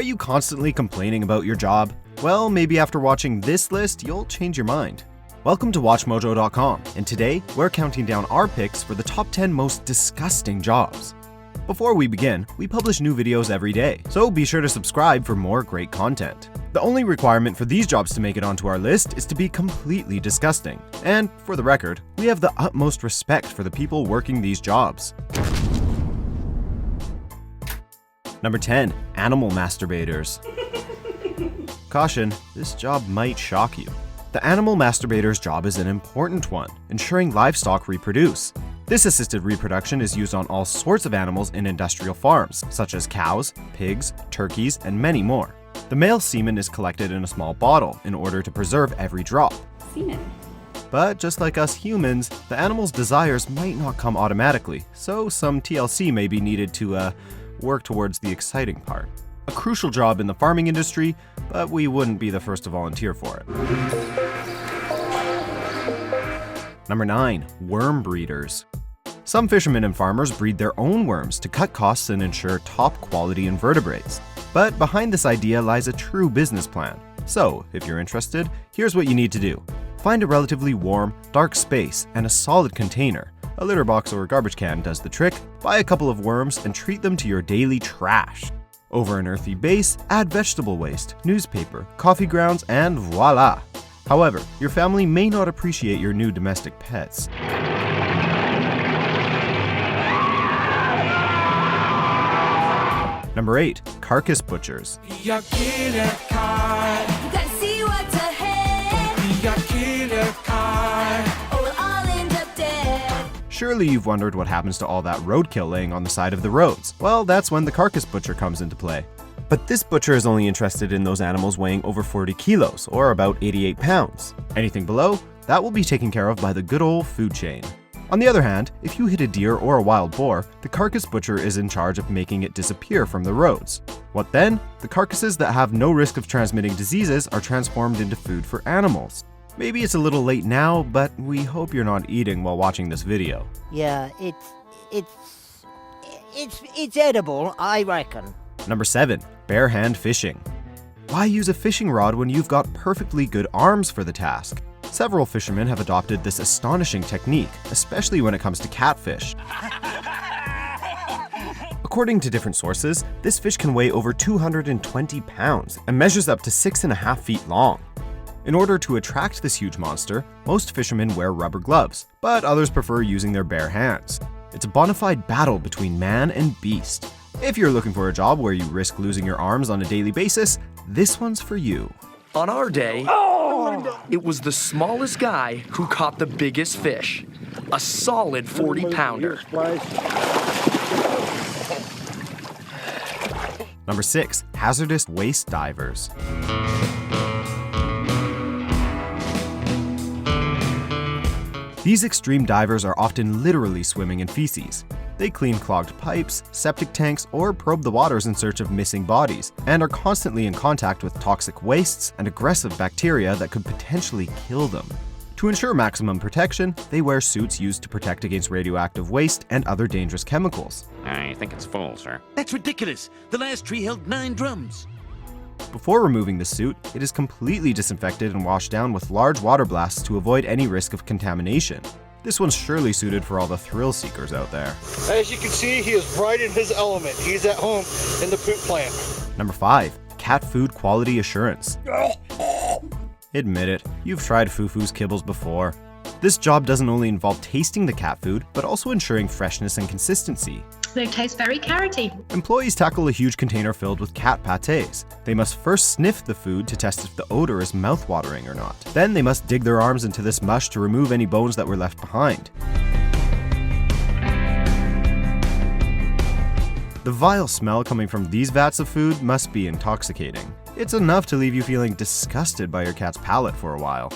Are you constantly complaining about your job? Well, maybe after watching this list, you'll change your mind. Welcome to WatchMojo.com, and today we're counting down our picks for the top 10 most disgusting jobs. Before we begin, we publish new videos every day, so be sure to subscribe for more great content. The only requirement for these jobs to make it onto our list is to be completely disgusting. And for the record, we have the utmost respect for the people working these jobs. Number 10. Animal masturbators. Caution, this job might shock you. The animal masturbator's job is an important one, ensuring livestock reproduce. This assisted reproduction is used on all sorts of animals in industrial farms, such as cows, pigs, turkeys, and many more. The male semen is collected in a small bottle in order to preserve every drop. Semen. But just like us humans, the animal's desires might not come automatically, so some TLC may be needed to work towards the exciting part. A crucial job in the farming industry, but we wouldn't be the first to volunteer for it. Number 9. Worm breeders. Some fishermen and farmers breed their own worms to cut costs and ensure top quality invertebrates. But behind this idea lies a true business plan. So, if you're interested, here's what you need to do. Find a relatively warm, dark space and a solid container. A litter box or garbage can does the trick. Buy a couple of worms and treat them to your daily trash. Over an earthy base, add vegetable waste, newspaper, coffee grounds, and voila! However, your family may not appreciate your new domestic pets. Number 8. Carcass butchers. Surely you've wondered what happens to all that roadkill laying on the side of the roads. Well, that's when the carcass butcher comes into play. But this butcher is only interested in those animals weighing over 40 kilos, or about 88 pounds. Anything below, that will be taken care of by the good old food chain. On the other hand, if you hit a deer or a wild boar, the carcass butcher is in charge of making it disappear from the roads. What then? The carcasses that have no risk of transmitting diseases are transformed into food for animals. Maybe it's a little late now, but we hope you're not eating while watching this video. Yeah, it's edible, I reckon. Number 7. Bare hand fishing. Why use a fishing rod when you've got perfectly good arms for the task? Several fishermen have adopted this astonishing technique, especially when it comes to catfish. According to different sources, this fish can weigh over 220 pounds and measures up to 6.5 feet long. In order to attract this huge monster, most fishermen wear rubber gloves, but others prefer using their bare hands. It's a bona fide battle between man and beast. If you're looking for a job where you risk losing your arms on a daily basis, this one's for you. On our day, it was the smallest guy who caught the biggest fish, a solid 40-pounder. Number 6. Hazardous waste divers. These extreme divers are often literally swimming in feces. They clean clogged pipes, septic tanks, or probe the waters in search of missing bodies, and are constantly in contact with toxic wastes and aggressive bacteria that could potentially kill them. To ensure maximum protection, they wear suits used to protect against radioactive waste and other dangerous chemicals. I think it's full, sir. That's ridiculous. The last tree held 9 drums. Before removing the suit, it is completely disinfected and washed down with large water blasts to avoid any risk of contamination. This one's surely suited for all the thrill seekers out there. As you can see, he is right in his element. He's at home in the poop plant. Number 5. Cat food quality assurance. Admit it, you've tried Fufu's kibbles before. This job doesn't only involve tasting the cat food, but also ensuring freshness and consistency. They taste very carroty. Employees tackle a huge container filled with cat pâtés. They must first sniff the food to test if the odor is mouth-watering or not. Then they must dig their arms into this mush to remove any bones that were left behind. The vile smell coming from these vats of food must be intoxicating. It's enough to leave you feeling disgusted by your cat's palate for a while.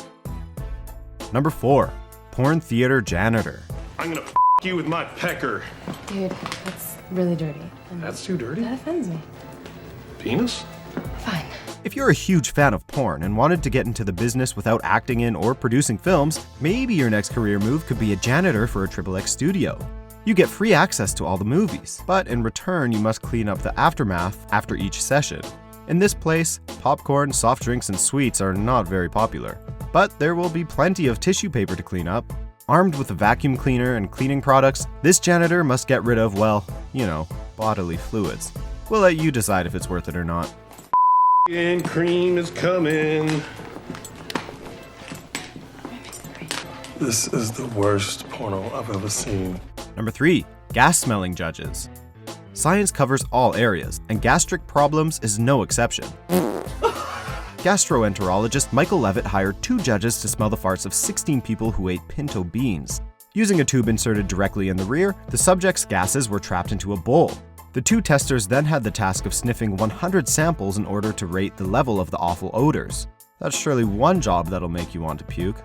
Number 4. Porn theater janitor. I'm gonna you with my pecker. Dude, that's really dirty. That's too dirty? That offends me. Penis? Fine. If you're a huge fan of porn and wanted to get into the business without acting in or producing films, maybe your next career move could be a janitor for a XXX studio. You get free access to all the movies, but in return you must clean up the aftermath after each session. In this place, popcorn, soft drinks, and sweets are not very popular. But there will be plenty of tissue paper to clean up. Armed with a vacuum cleaner and cleaning products, this janitor must get rid of, well, you know, bodily fluids. We'll let you decide if it's worth it or not. And cream is coming. This is the worst porno I've ever seen. Number 3. Gas-smelling judges. Science covers all areas, and gastric problems is no exception. Gastroenterologist Michael Levitt hired 2 judges to smell the farts of 16 people who ate pinto beans. Using a tube inserted directly in the rear, the subjects' gases were trapped into a bowl. The 2 testers then had the task of sniffing 100 samples in order to rate the level of the awful odors. That's surely one job that'll make you want to puke.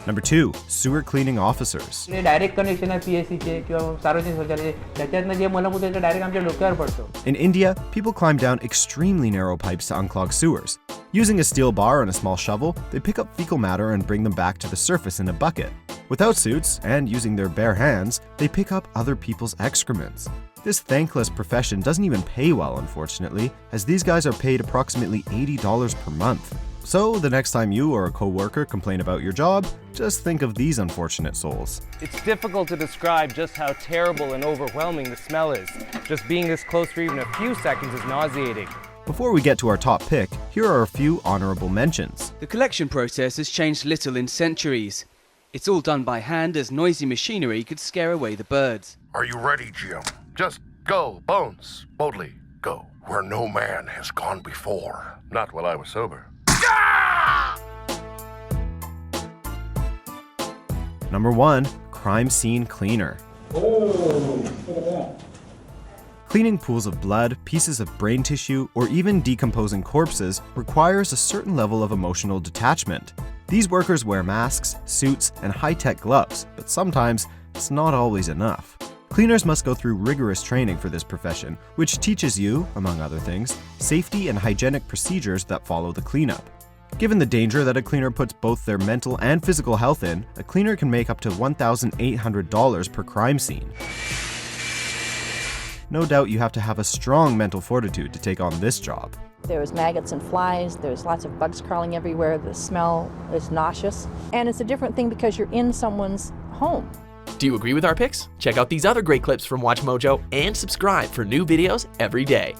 Number 2. Sewer cleaning officers. Direct connection आहे पीएससीचे किंवा सार्वजनिक शौचालयाचे त्याच्यातनं जे मलमूत्र येतं direct आमच्या डोक्यावर पडतो. In India, people climb down extremely narrow pipes to unclog sewers. Using a steel bar and a small shovel, they pick up fecal matter and bring them back to the surface in a bucket. Without suits, and using their bare hands, they pick up other people's excrements. This thankless profession doesn't even pay well, unfortunately, as these guys are paid approximately $80 per month. So, the next time you or a co-worker complain about your job, just think of these unfortunate souls. It's difficult to describe just how terrible and overwhelming the smell is. Just being this close for even a few seconds is nauseating. Before we get to our top pick, here are a few honorable mentions. The collection process has changed little in centuries. It's all done by hand as noisy machinery could scare away the birds. Are you ready, Jim? Just go, Bones. Boldly go. Where no man has gone before. Not while I was sober. Number 1. Crime scene cleaner. Cleaning pools of blood, pieces of brain tissue, or even decomposing corpses requires a certain level of emotional detachment. These workers wear masks, suits, and high-tech gloves, but sometimes it's not always enough. Cleaners must go through rigorous training for this profession, which teaches you, among other things, safety and hygienic procedures that follow the cleanup. Given the danger that a cleaner puts both their mental and physical health in, a cleaner can make up to $1,800 per crime scene. No doubt you have to have a strong mental fortitude to take on this job. There's maggots and flies, there's lots of bugs crawling everywhere, the smell is nauseous, and it's a different thing because you're in someone's home. Do you agree with our picks? Check out these other great clips from WatchMojo and subscribe for new videos every day.